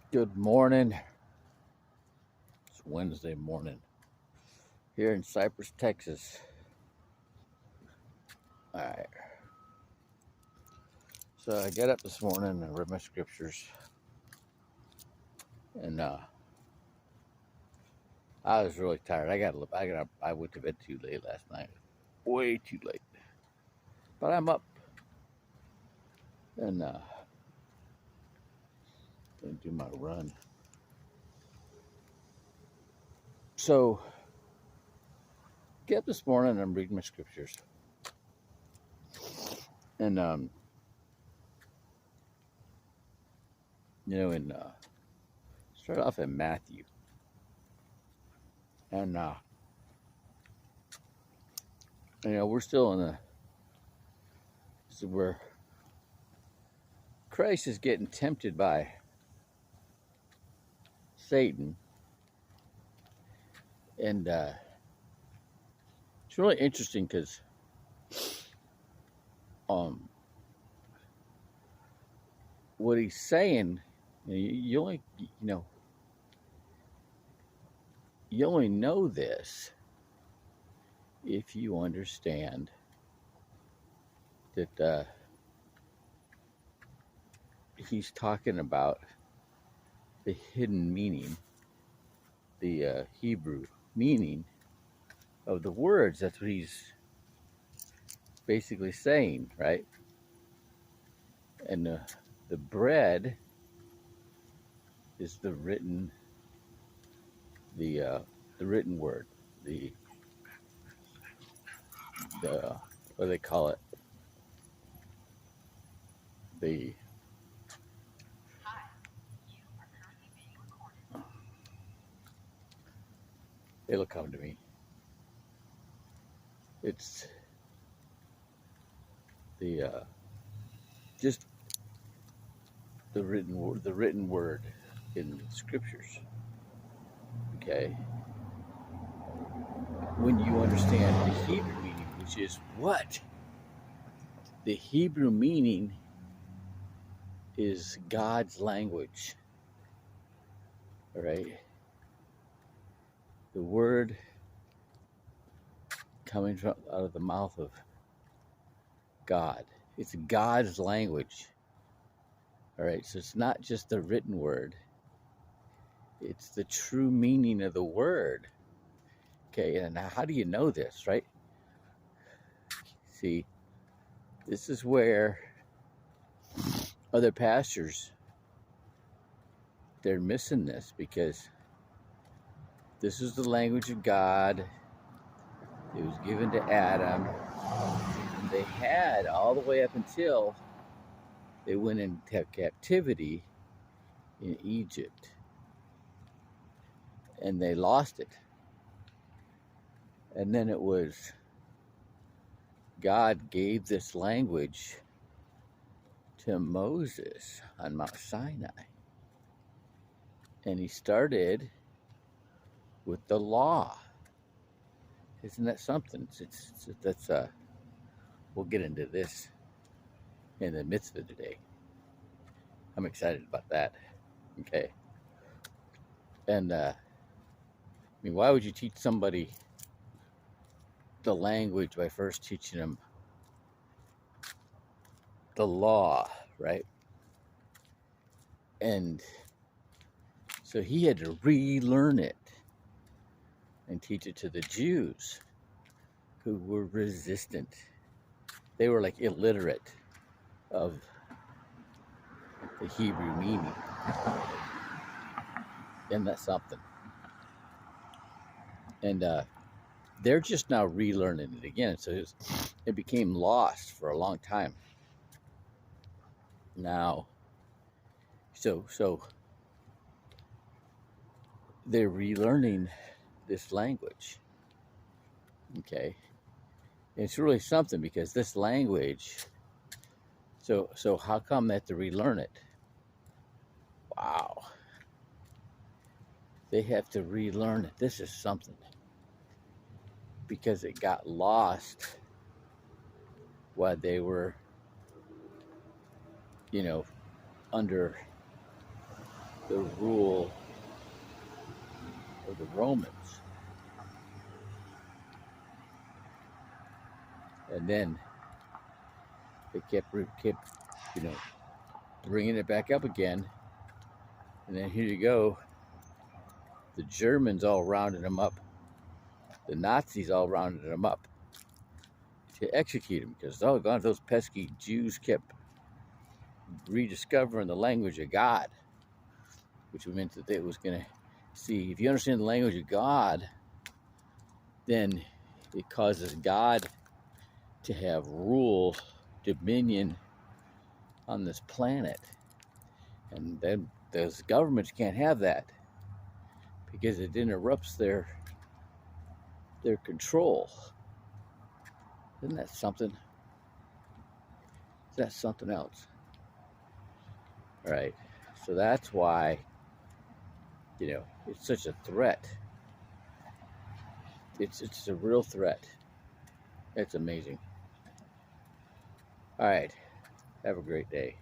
Good morning. It's Wednesday morning here in Cypress, Texas. All right. So I got up this morning and read my scriptures, and I was really tired. I went to bed too late last night, way too late. But I'm up and gonna do my run. So get up this morning and I'm reading my scriptures, and and start off in Matthew, and we're still in the so where Christ is getting tempted by Satan, and it's really interesting because um, what he's saying, you only you only know this if you understand that he's talking about the hidden meaning, the Hebrew meaning of the words. That's what he's basically saying, right? And the bread is the the written word, the what do they call it? The It'll come to me. It's the just the written word in scriptures. Okay, when you understand the Hebrew meaning, which is what the Hebrew meaning is, God's language. All right, the word coming from out of the mouth of God. It's God's language. All right, so it's not just the written word, it's the true meaning of the word. Okay, and how do you know this, right? See, this is where other pastors, they're missing this, because this is the language of God. It was given to Adam. And they had all the way up until they went into captivity in Egypt, and they lost it. And then it was God gave this language to Moses on Mount Sinai. And he started with the law. Isn't that something? That's we'll get into this in the midst of today. I'm excited about that. Okay. And I mean, why would you teach somebody the language by first teaching them the law, right? And so he had to relearn it and teach it to the Jews, who were resistant. They were like illiterate of the Hebrew meaning. And that's something. And they're just now relearning it again. So it became lost for a long time. Now, so they're relearning this language. Okay, it's really something, because this language. So how come they have to relearn it? Wow, they have to relearn it. This is something, because it got lost while they were, under the rule of the Romans. And then they kept bringing it back up again. And then here you go, the Germans all rounded them up, the Nazis all rounded them up to execute him, because doggone, those pesky Jews kept rediscovering the language of God, which meant that they was going to see, if you understand the language of God, then it causes God to have rule, dominion on this planet. And then those governments can't have that, because it interrupts their control. Isn't that something? Is that something else? All right. So that's why, it's such a threat. It's a real threat. It's amazing. All right. Have a great day.